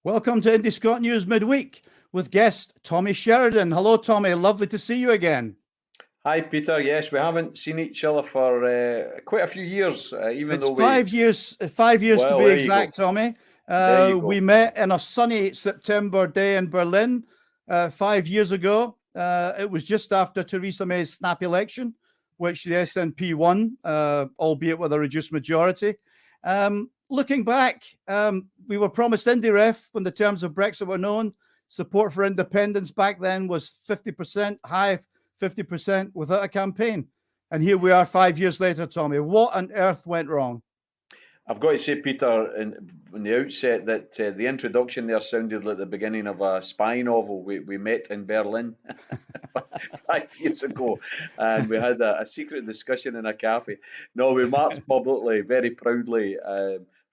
Welcome to IndyScotNews Midweek with guest Tommy Sheridan. Hello, Tommy. Lovely to see you again. Hi, Peter. Yes, we haven't seen each other for quite a few years, even It's though 5 years. 5 years to Well, be there you exact, go. Tommy. There you go. We met in a sunny September day in Berlin 5 years ago. It was just after Theresa May's snap election, which the SNP won, albeit with a reduced majority. Looking back, we were promised IndyRef when the terms of Brexit were known. Support for independence back then was 50%, high 50% without a campaign. And here we are 5 years later, Tommy. What on earth went wrong? I've got to say, Peter, in the outset, that the introduction there sounded like the beginning of a spy novel. We met in Berlin 5 years ago, and we had a secret discussion in a cafe. No, we marched publicly, very proudly,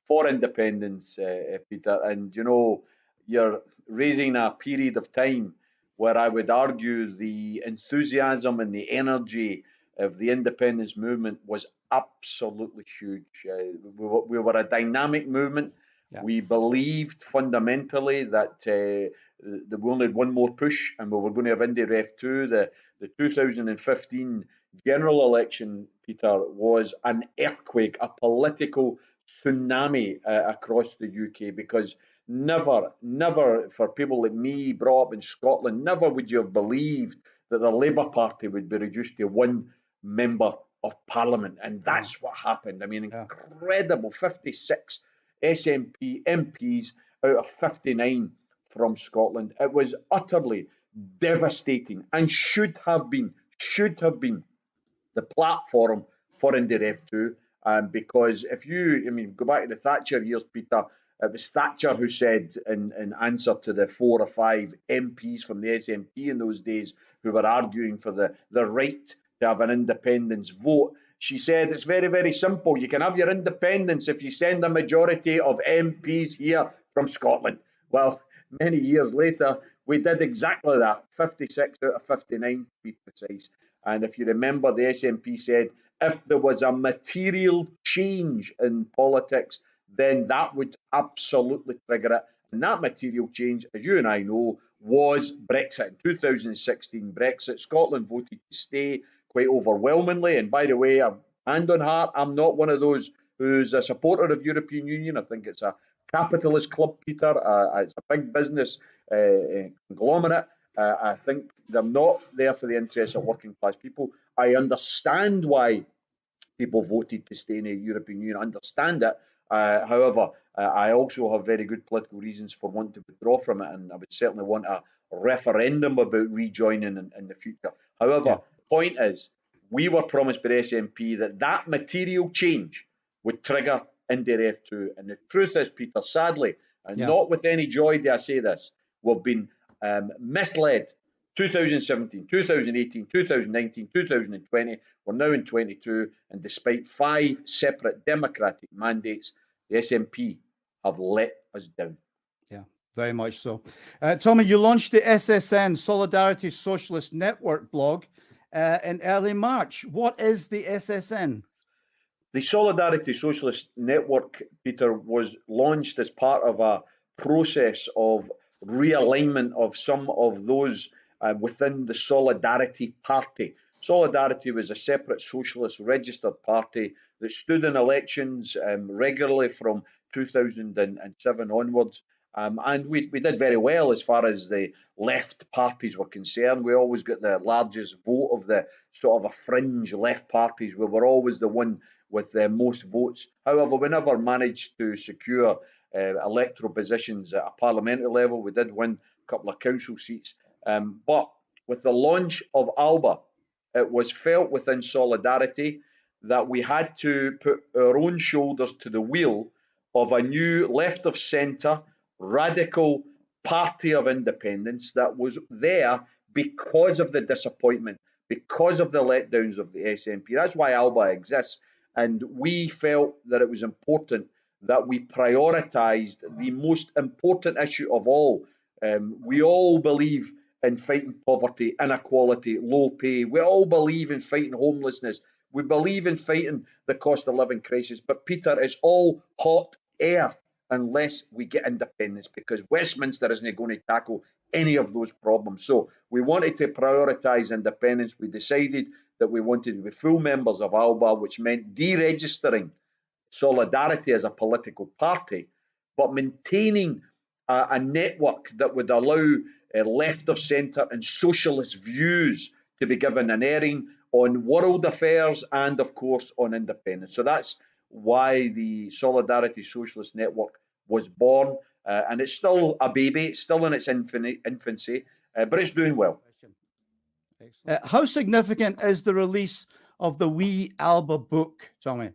for independence, Peter. And, you know, you're raising a period of time where I would argue the enthusiasm and the energy of the independence movement was absolutely huge. We were a dynamic movement. Yeah. We believed fundamentally that we only had one more push and we were going to have IndyRef 2. The 2015 general election, Peter, was an earthquake, a political tsunami across the UK, because never, for people like me, brought up in Scotland, never would you have believed that the Labour Party would be reduced to one member of Parliament, and that's what happened. I mean, incredible, 56 SNP MPs out of 59 from Scotland. It was utterly devastating and should have been the platform for IndyRef 2, because if you, go back to the Thatcher years, Peter, it was Thatcher who said, in answer to the 4 or 5 MPs from the SNP in those days who were arguing for the right to have an independence vote, she said, it's very, very simple. You can have your independence if you send a majority of MPs here from Scotland. Well, many years later, we did exactly that, 56 out of 59 to be precise. And if you remember, the SNP said if there was a material change in politics, then that would absolutely trigger it. And that material change, as you and I know, was Brexit. In 2016, Brexit, Scotland voted to stay quite overwhelmingly. And by the way, hand on heart, I'm not one of those who's a supporter of European Union. I think it's a capitalist club, Peter. It's a big business conglomerate. I think they're not there for the interests of working class people. I understand why people voted to stay in the European Union. I understand it. However, I also have very good political reasons for wanting to withdraw from it, and I would certainly want a referendum about rejoining in the future. However, the point is, we were promised by the SNP that material change would trigger IndyRef 2. And the truth is, Peter, sadly, and not with any joy do I say this, we've been misled. 2017, 2018, 2019, 2020, we're now in 22, and despite 5 separate democratic mandates, the SNP have let us down. Yeah, very much so. Tommy, you launched the SSN, Solidarity Socialist Network blog, in early March. What is the SSN? The Solidarity Socialist Network, Peter, was launched as part of a process of realignment of some of those within the Solidarity Party. Solidarity was a separate socialist registered party that stood in elections regularly from 2007 onwards. And we did very well as far as the left parties were concerned. We always got the largest vote of the sort of a fringe left parties. We were always the one with the most votes. However, we never managed to secure electoral positions at a parliamentary level. We did win a couple of council seats. But with the launch of ALBA, it was felt within Solidarity that we had to put our own shoulders to the wheel of a new left of centre, radical party of independence that was there because of the disappointment, because of the letdowns of the SNP. That's why ALBA exists. And we felt that it was important that we prioritised the most important issue of all. We all believe in fighting poverty, inequality, low pay. We all believe in fighting homelessness. We believe in fighting the cost of living crisis. But Peter, it's all hot air unless we get independence, because Westminster isn't going to tackle any of those problems. So we wanted to prioritise independence. We decided that we wanted to be full members of ALBA, which meant deregistering Solidarity as a political party, but maintaining a network that would allow left of centre and socialist views to be given an airing on world affairs and, of course, on independence. So that's why the Solidarity Socialist Network was born, and it's still a baby, it's still in its infancy, but it's doing well. How significant is the release of the wee ALBA book, Tommy?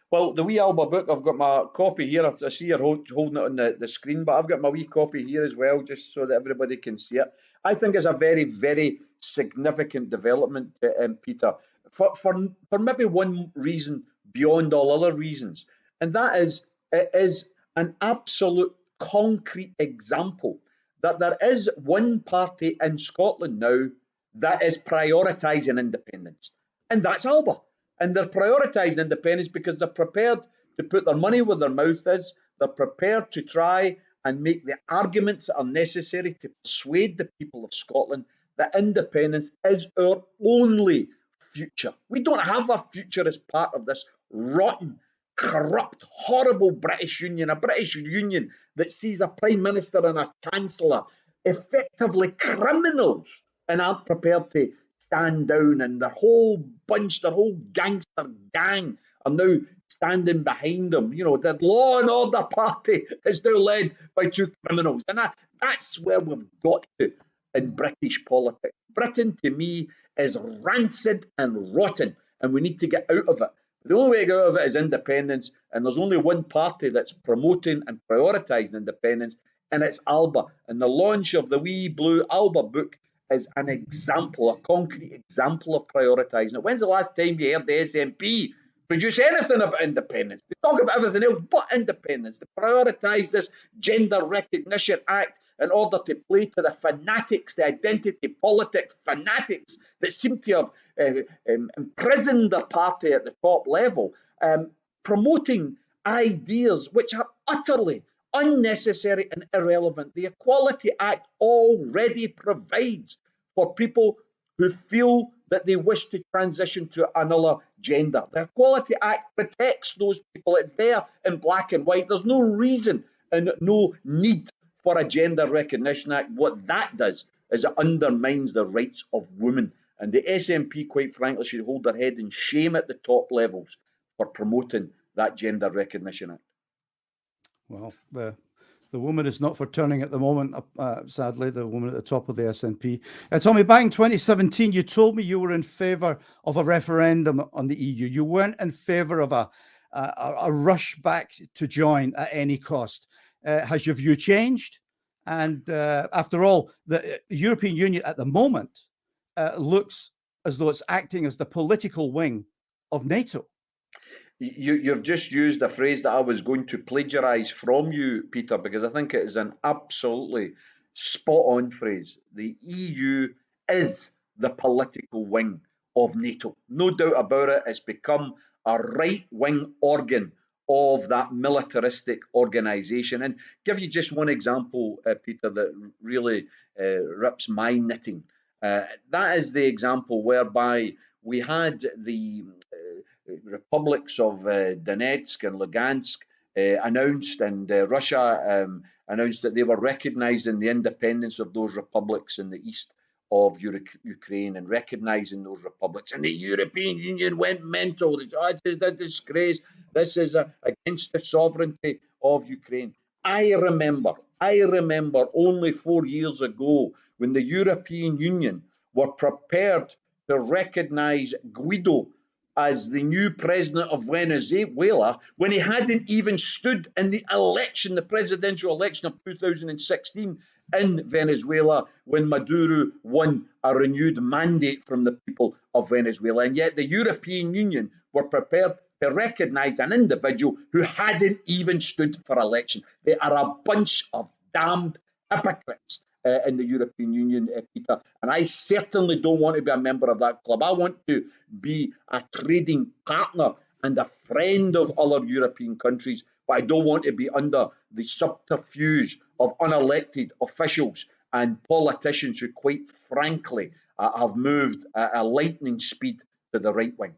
Well, the wee ALBA book, I've got my copy here. I see you're holding it on the screen, but I've got my wee copy here as well, just so that everybody can see it. I think it's a very, very significant development, Peter, for maybe one reason beyond all other reasons, and that is it is an absolute concrete example that there is one party in Scotland now that is prioritising independence, and that's ALBA. And they're prioritising independence because they're prepared to put their money where their mouth is. They're prepared to try and make the arguments that are necessary to persuade the people of Scotland that independence is our only future. We don't have a future as part of this rotten, corrupt, horrible British Union, a British Union that sees a Prime Minister and a Chancellor effectively criminals and aren't prepared to stand down, and their whole bunch, their whole gangster gang are now standing behind them. You know, the Law and Order Party is now led by two criminals, and that's where we've got to in British politics. Britain, to me, is rancid and rotten, and we need to get out of it. The only way to get out of it is independence, and there's only one party that's promoting and prioritising independence, and it's ALBA. And the launch of the wee blue ALBA book is an example, a concrete example of prioritising it. When's the last time you heard the SNP produce anything about independence? They talk about everything else but independence. They prioritise this Gender Recognition Act in order to play to the fanatics, the identity politics fanatics that seem to have imprisoned their party at the top level, promoting ideas which are utterly unnecessary and irrelevant. The Equality Act already provides for people who feel that they wish to transition to another gender. The Equality Act protects those people. It's there in black and white. There's no reason and no need for a Gender Recognition Act. What that does is it undermines the rights of women. And the SNP, quite frankly, should hold their head in shame at the top levels for promoting that Gender Recognition Act. Well, the woman is not for turning at the moment, sadly, the woman at the top of the SNP. Tommy, back in 2017, you told me you were in favour of a referendum on the EU. You weren't in favour of a rush back to join at any cost. Has your view changed? And after all, the European Union at the moment looks as though it's acting as the political wing of NATO. You've just used a phrase that I was going to plagiarise from you, Peter, because I think it is an absolutely spot-on phrase. The EU is the political wing of NATO. No doubt about it. It's become a right-wing organ of that militaristic organisation. And give you just one example, Peter, that really rips my knitting. That is the example whereby we had the republics of Donetsk and Lugansk announced, and Russia announced that they were recognising the independence of those republics in the east of Ukraine and recognising those republics. And the European Union went mental. They said, oh, it's a disgrace. This is against the sovereignty of Ukraine. I remember only 4 years ago when the European Union were prepared to recognise Guaido as the new president of Venezuela when he hadn't even stood in the election, the presidential election of 2016 in Venezuela, when Maduro won a renewed mandate from the people of Venezuela. And yet the European Union were prepared to recognise an individual who hadn't even stood for election. They are a bunch of damned hypocrites in the European Union, Peter. And I certainly don't want to be a member of that club. I want to be a trading partner and a friend of other European countries. but I don't want to be under the subterfuge of unelected officials and politicians who, quite frankly, have moved at a lightning speed to the right wing.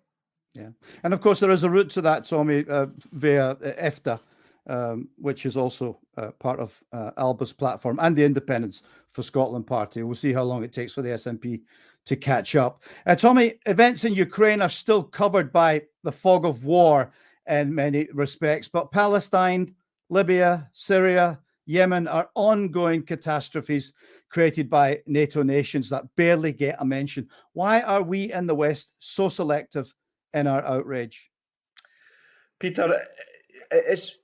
Yeah. And of course, there is a route to that, Tommy, via EFTA, which is also part of Alba's platform, and the Independence for Scotland Party. We'll see how long it takes for the SNP to catch up. Tommy, events in Ukraine are still covered by the fog of war in many respects, but Palestine, Libya, Syria, Yemen are ongoing catastrophes created by NATO nations that barely get a mention. Why are we in the West so selective in our outrage? Peter, it's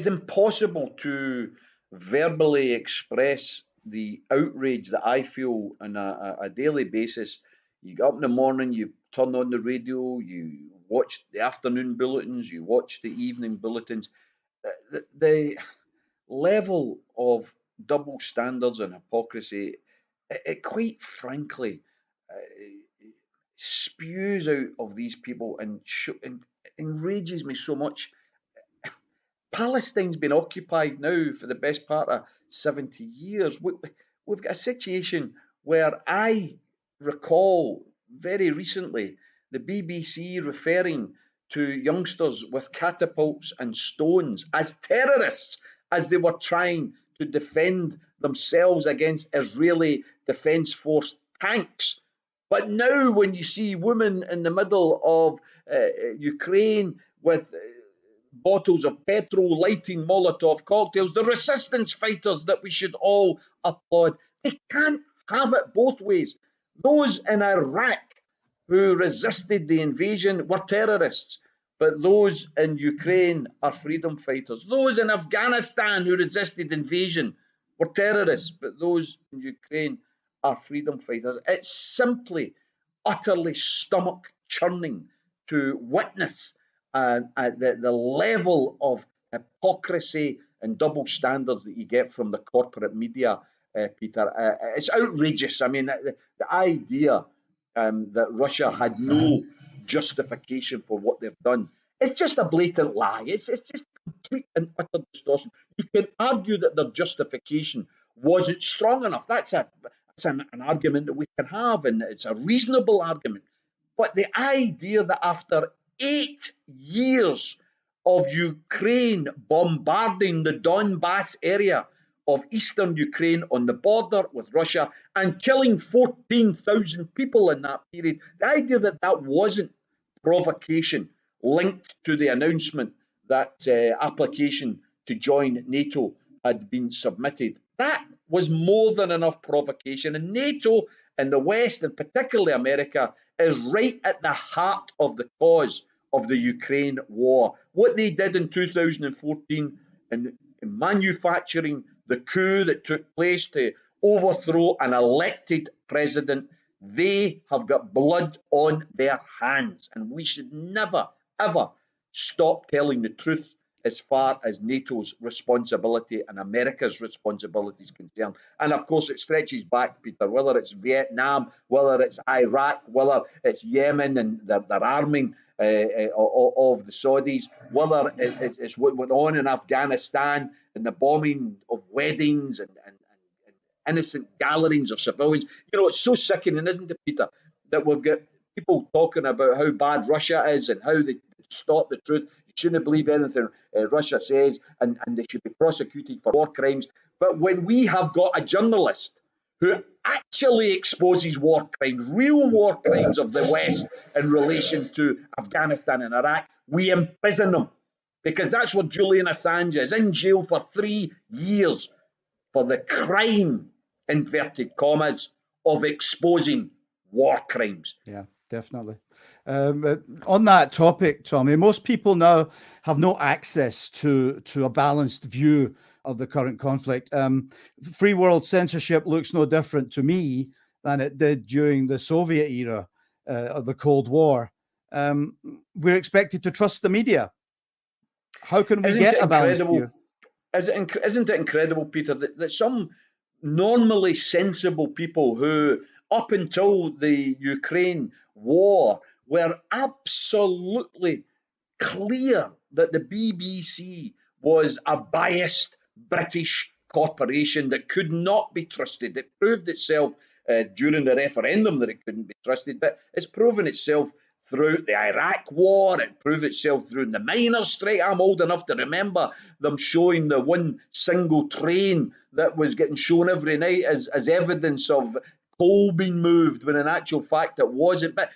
impossible to verbally express the outrage that I feel on a daily basis. You get up in the morning, you turn on the radio, you watch the afternoon bulletins, you watch the evening bulletins. The level of double standards and hypocrisy, it quite frankly spews out of these people and enrages me so much. Palestine's been occupied now for the best part of 70 years. We've got a situation where I recall very recently the BBC referring to youngsters with catapults and stones as terrorists as they were trying to defend themselves against Israeli Defence Force tanks. But now when you see women in the middle of Ukraine with bottles of petrol lighting Molotov cocktails, the resistance fighters that we should all applaud, they can't have it both ways. Those in Iraq who resisted the invasion were terrorists, but those in Ukraine are freedom fighters. Those in Afghanistan who resisted invasion were terrorists, but those in Ukraine are freedom fighters. It's simply, utterly stomach churning to witness the level of hypocrisy and double standards that you get from the corporate media, Peter. It's outrageous. I mean, the idea that Russia had no justification for what they've done, it's just a blatant lie. It's just complete and utter distortion. You can argue that their justification wasn't strong enough. That's an argument that we can have, and it's a reasonable argument. But the idea that after 8 years of Ukraine bombarding the Donbass area of eastern Ukraine on the border with Russia and killing 14,000 people in that period, the idea that that wasn't provocation linked to the announcement that application to join NATO had been submitted, that was more than enough provocation. And NATO and the West, and particularly America, is right at the heart of the cause of the Ukraine war. What they did in 2014 in manufacturing the coup that took place to overthrow an elected president, they have got blood on their hands. And we should never, ever stop telling the truth as far as NATO's responsibility and America's responsibility is concerned. And of course, it stretches back, Peter, whether it's Vietnam, whether it's Iraq, whether it's Yemen and their arming of the Saudis, whether it's what went on in Afghanistan and the bombing of weddings and innocent gatherings of civilians. You know, it's so sickening, isn't it, Peter, that we've got people talking about how bad Russia is and how they distort the truth. You shouldn't believe anything Russia says, and they should be prosecuted for war crimes. But when we have got a journalist who actually exposes war crimes, real war crimes of the West in relation to Afghanistan and Iraq, we imprison them. Because that's what Julian Assange is, in jail for 3 years for the crime, inverted commas, of exposing war crimes. Yeah, definitely. On that topic, Tommy, most people now have no access to a balanced view of the current conflict. Free world censorship looks no different to me than it did during the Soviet era of the Cold War. We're expected to trust the media. How can we get a balanced view? Isn't it incredible, Peter, that some normally sensible people who, up until the Ukraine war, were absolutely clear that the BBC was a biased British corporation that could not be trusted. It proved itself during the referendum that it couldn't be trusted, but it's proven itself throughout the Iraq War. It proved itself through the miners' strike. I'm old enough to remember them showing the one single train that was getting shown every night as evidence of coal being moved, when in actual fact it wasn't. But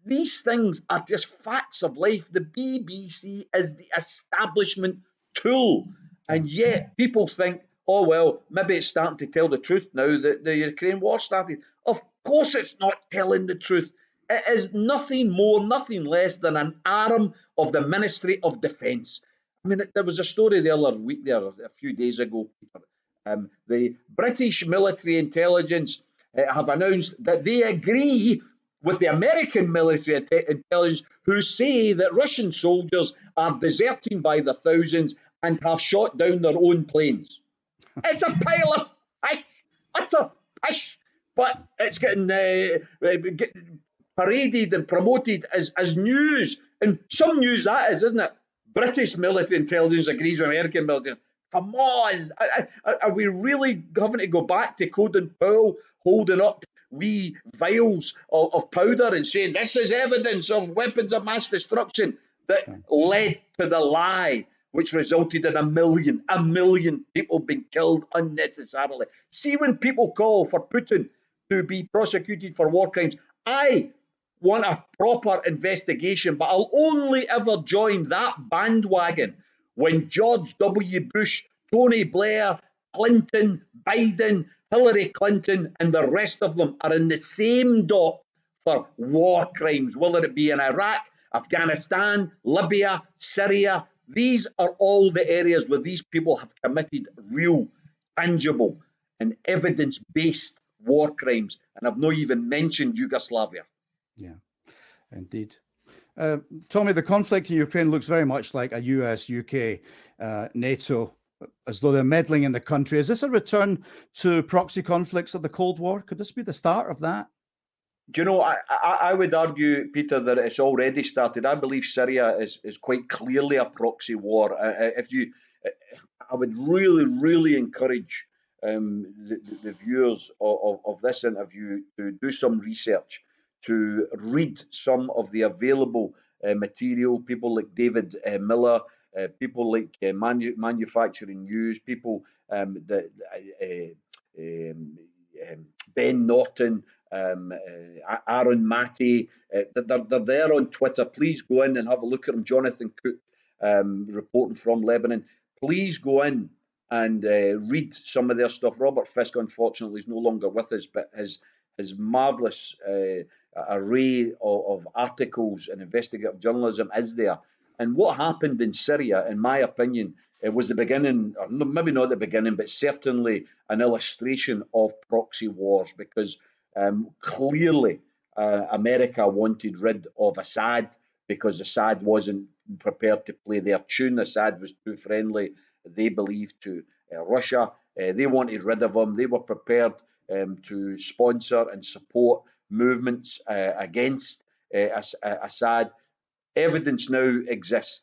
these things are just facts of life. The BBC is the establishment tool, and yet people think, oh, well, maybe it's starting to tell the truth now that the Ukraine war started. Of course it's not telling the truth. It is nothing more, nothing less than an arm of the Ministry of Defence. I mean, there was a story the other week there, a few days ago, Peter. The British military intelligence have announced that they agree with the American military intelligence, who say that Russian soldiers are deserting by the thousands and have shot down their own planes. It's a pile of pish, utter pish, but it's getting paraded and promoted as news. And some news that is, isn't it? British military intelligence agrees with American military. Come on, are we really having to go back to Colin Powell holding up wee vials of powder and saying this is evidence of weapons of mass destruction that led to the lie, which resulted in a million people being killed unnecessarily? See, when people call for Putin to be prosecuted for war crimes, I want a proper investigation, but I'll only ever join that bandwagon when George W. Bush, Tony Blair, Clinton, Biden, Hillary Clinton, and the rest of them are in the same dock for war crimes, whether it be in Iraq, Afghanistan, Libya, Syria. These are all the areas where these people have committed real, tangible, and evidence-based war crimes. And I've not even mentioned Yugoslavia. Yeah, indeed. Tommy, the conflict in Ukraine looks very much like a US, UK, NATO, as though they're meddling in the country. Is this a return to proxy conflicts of the Cold War? Could this be the start of that? Do you know, I would argue, Peter, that it's already started. I believe Syria is quite clearly a proxy war. I would really encourage the viewers of this interview to do some research, to read some of the available material. People like David Miller, people like Manufacturing News, people Ben Norton, Aaron Matty, they're there on Twitter. Please go in and have a look at them. Jonathan Cook, reporting from Lebanon. Please go in and read some of their stuff. Robert Fisk, unfortunately, is no longer with us, but his marvellous array of articles and investigative journalism is there. And what happened in Syria, in my opinion, it was the beginning, or maybe not the beginning, but certainly an illustration of proxy wars, because clearly America wanted rid of Assad because Assad wasn't prepared to play their tune. Assad was too friendly, they believed, to Russia. They wanted rid of him. They were prepared to sponsor and support movements against Assad. Evidence now exists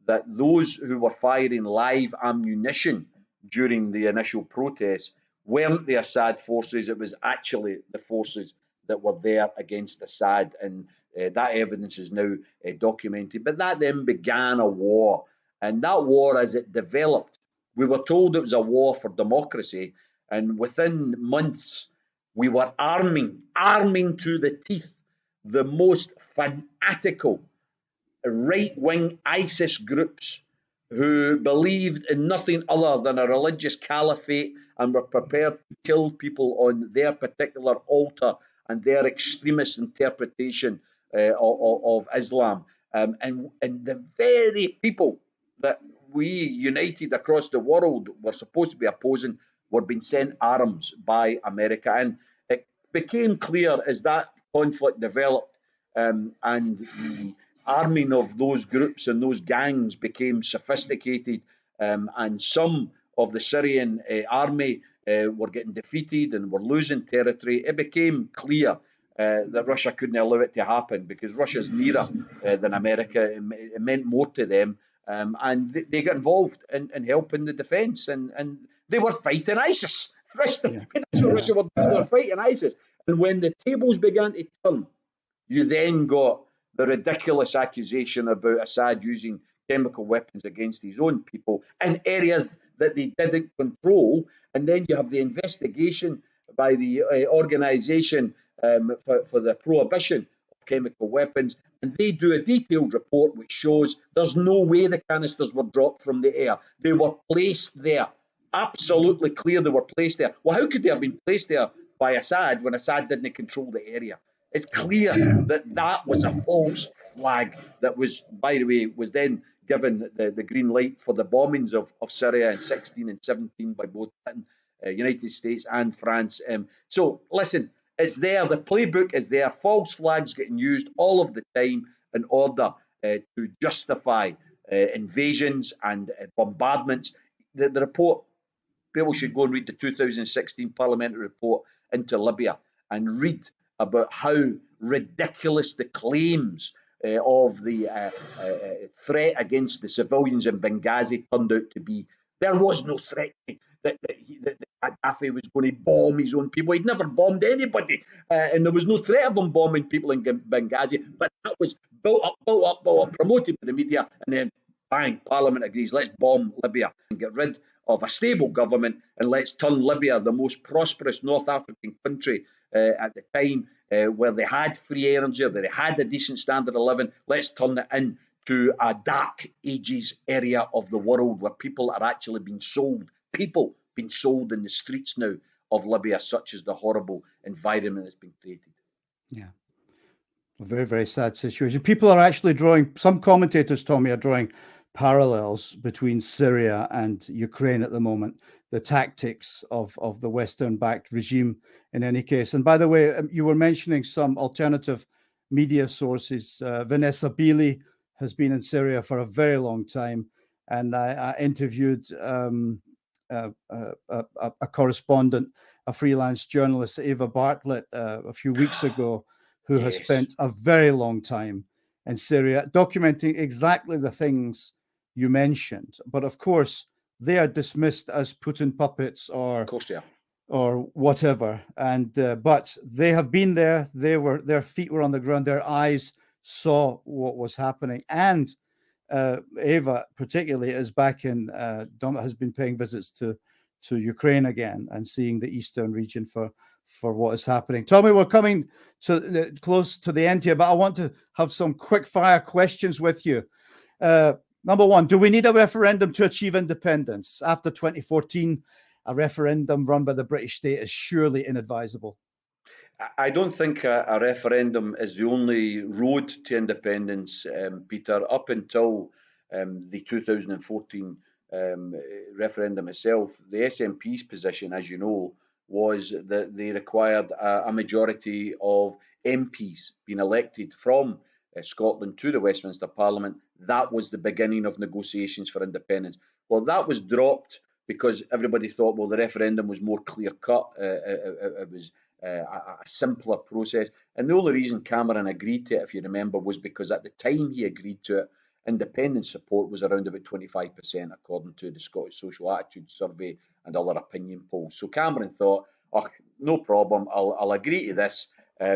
that those who were firing live ammunition during the initial protests weren't the Assad forces. It was actually the forces that were there against Assad, and that evidence is now documented. But that then began a war, and that war, as it developed, we were told it was a war for democracy, and within months we were arming to the teeth the most fanatical right-wing ISIS groups who believed in nothing other than a religious caliphate and were prepared to kill people on their particular altar and their extremist interpretation of Islam. And the very people that we united across the world were supposed to be opposing were being sent arms by America. And it became clear as that conflict developed and the arming of those groups and those gangs became sophisticated, and some of the Syrian army were getting defeated and were losing territory. It became clear that Russia couldn't allow it to happen because Russia's nearer than America. It meant more to them. And they got involved in helping the defence, and they were fighting ISIS. That's what Russia were doing. They were fighting ISIS. And when the tables began to turn, you then got the ridiculous accusation about Assad using chemical weapons against his own people in areas that they didn't control. And then you have the investigation by the organisation for the prohibition of chemical weapons. And they do a detailed report which shows there's no way the canisters were dropped from the air. They were placed there. Absolutely clear they were placed there. Well, how could they have been placed there by Assad when Assad didn't control the area? It's clear that that was a false flag that was, by the way, was then given the green light for the bombings of Syria in 16 and 17 by both United States and France. So, listen, it's there. The playbook is there. False flags getting used all of the time in order to justify invasions and bombardments. The report, people should go and read the 2016 parliamentary report into Libya and read about how ridiculous the claims of the threat against the civilians in Benghazi turned out to be. There was no threat that Gaddafi was going to bomb his own people. He'd never bombed anybody, and there was no threat of him bombing people in Benghazi. But that was built up, promoted by the media, and then bang, Parliament agrees, let's bomb Libya and get rid of a stable government, and let's turn Libya, the most prosperous North African country at the time, where they had free energy, where they had a decent standard of living, let's turn it into a dark ages area of the world where people are actually being sold. People being sold in the streets now of Libya, such as the horrible environment that's been created. Yeah. A very, very sad situation. People are actually drawing, some commentators, Tommy, are drawing parallels between Syria and Ukraine at the moment, the tactics of the Western-backed regime in any case. And by the way, you were mentioning some alternative media sources. Vanessa Beeley has been in Syria for a very long time. And I interviewed a correspondent, a freelance journalist, Eva Bartlett, a few weeks ago, who has spent a very long time in Syria, documenting exactly the things you mentioned. But of course, they are dismissed as Putin puppets or whatever. And but they have been there. Their feet were on the ground. Their eyes saw what was happening. And Eva, particularly, is back in has been paying visits to Ukraine again and seeing the eastern region for what is happening. Tommy, we're coming to close to the end here, but I want to have some quick fire questions with you. Number one, do we need a referendum to achieve independence? After 2014, a referendum run by the British state is surely inadvisable. I don't think a referendum is the only road to independence, Peter. Up until the 2014 referendum itself, the SNP's position, as you know, was that they required a majority of MPs being elected from Scotland to the Westminster Parliament. That was the beginning of negotiations for independence. Well, that was dropped because everybody thought, well, the referendum was more clear-cut. It was a simpler process. And the only reason Cameron agreed to it, if you remember, was because at the time he agreed to it, independence support was around about 25%, according to the Scottish Social Attitude Survey and other opinion polls. So Cameron thought, oh, no problem, I'll agree to this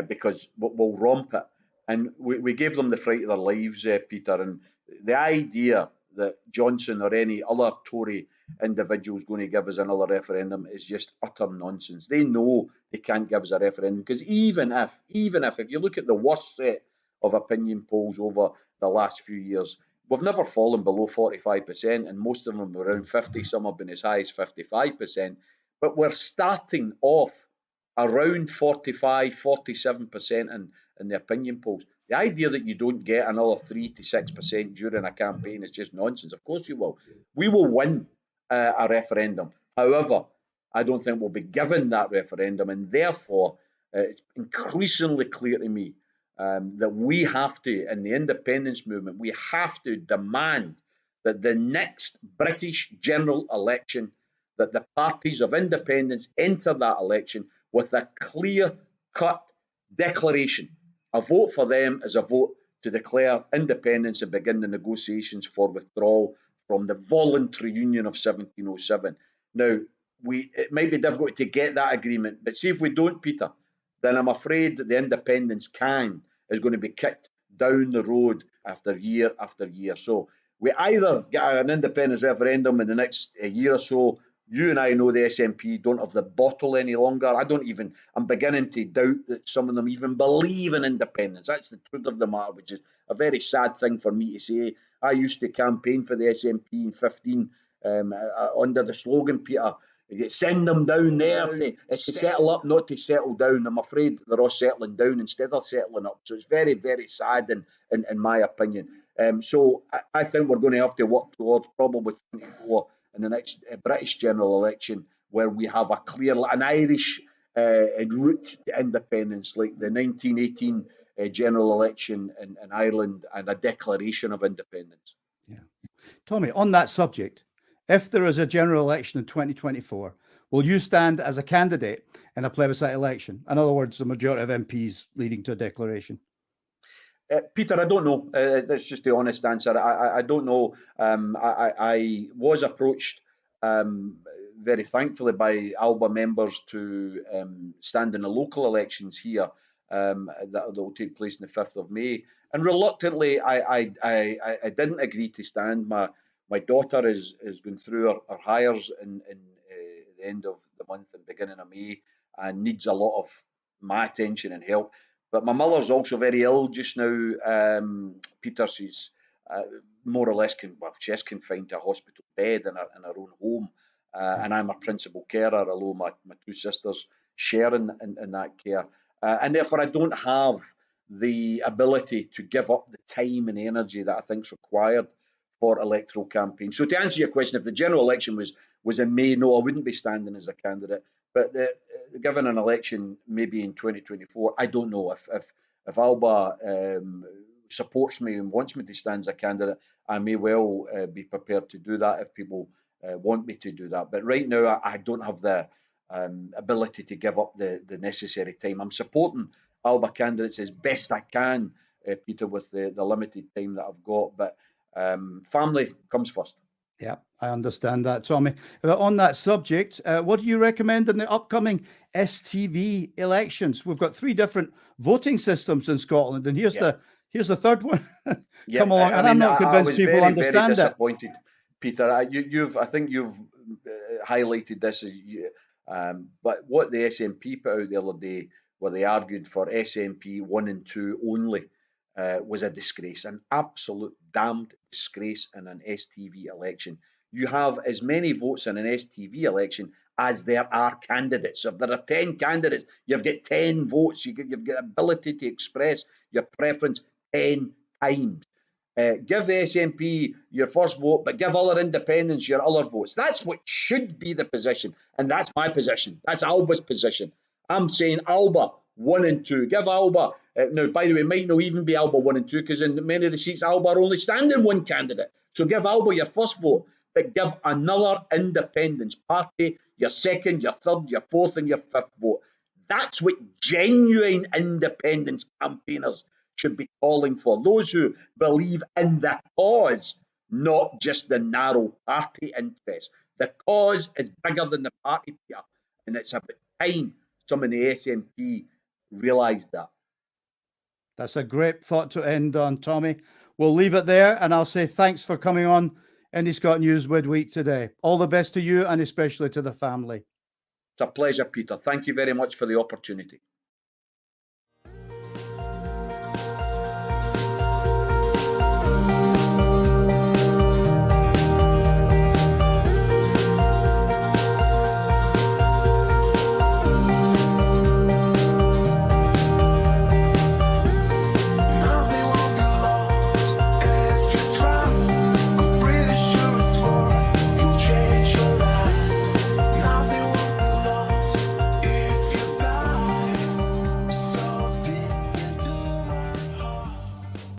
because we'll romp it. And we gave them the fright of their lives, Peter. And the idea that Johnson or any other Tory individual is going to give us another referendum is just utter nonsense. They know they can't give us a referendum because even if you look at the worst set of opinion polls over the last few years, we've never fallen below 45%, and most of them are around 50. Some have been as high as 55%. But we're starting off around 45, 47% in the opinion polls. The idea that you don't get another 3 to 6% during a campaign is just nonsense. Of course you will. We will win a referendum. However, I don't think we'll be given that referendum, and therefore it's increasingly clear to me that we have to, in the independence movement, we have to demand that the next British general election, that the parties of independence enter that election with a clear-cut declaration. A vote for them is a vote to declare independence and begin the negotiations for withdrawal from the voluntary union of 1707. Now, it might be difficult to get that agreement, but see if we don't, Peter, then I'm afraid that the independence is going to be kicked down the road after year after year. So we either get an independence referendum in the next year or so. You and I know the SNP don't have the bottle any longer. I'm beginning to doubt that some of them even believe in independence. That's the truth of the matter, which is a very sad thing for me to say. I used to campaign for the SNP in 15 under the slogan, Peter, send them down there to settle up, not to settle down. I'm afraid they're all settling down instead of settling up. So it's very, very sad in my opinion. So I think we're going to have to work towards probably 24 in the next British general election, where we have an Irish route to independence, like the 1918 general election in Ireland, and a declaration of independence. Yeah. Tommy, on that subject, if there is a general election in 2024, will you stand as a candidate in a plebiscite election? In other words, the majority of MPs leading to a declaration. Peter, I don't know. That's just the honest answer. I don't know. I was approached very thankfully by Alba members to stand in the local elections here that will take place on the 5th of May. And reluctantly, I didn't agree to stand. My daughter is going through her hires in the end of the month and beginning of May, and needs a lot of my attention and help. But my mother's also very ill just now, Peter. She's more or less she is confined to a hospital bed in her own home, and I'm her principal carer, although my two sisters share in that care. And therefore, I don't have the ability to give up the time and energy that I think is required for electoral campaigns. So to answer your question, if the general election was in May, no, I wouldn't be standing as a candidate. But given an election maybe in 2024, I don't know. If Alba supports me and wants me to stand as a candidate, I may well be prepared to do that if people want me to do that. But right now, I don't have the ability to give up the necessary time. I'm supporting Alba candidates as best I can, Peter, with the limited time that I've got. But family comes first. Yeah, I understand that, Tommy. But on that subject, what do you recommend in the upcoming STV elections? We've got 3 different voting systems in Scotland, and here's the third one. Come along, and I'm not convinced people understand that. Disappointed, Peter. I think you've highlighted this. But what the SNP put out the other day, where they argued for SNP 1 and 2 only, was a disgrace, an absolute damned disgrace in an STV election. You have as many votes in an STV election as there are candidates. So if there are 10 candidates, you've got 10 votes. You've got ability to express your preference 10 times. Give the SNP your first vote, but give other independents your other votes. That's what should be the position, and that's my position. That's Alba's position. I'm saying Alba 1 and 2. Give Alba. Now, by the way, it might not even be Alba 1 and 2, because in many of the seats, Alba are only standing one candidate. So give Alba your first vote, but give another independence party your second, your third, your fourth, and your fifth vote. That's what genuine independence campaigners should be calling for. Those who believe in the cause, not just the narrow party interest. The cause is bigger than the party, Peter, and it's about time some in the SNP realised that. That's a great thought to end on, Tommy. We'll leave it there, and I'll say thanks for coming on IndyScotNews Midweek today. All the best to you, and especially to the family. It's a pleasure, Peter. Thank you very much for the opportunity.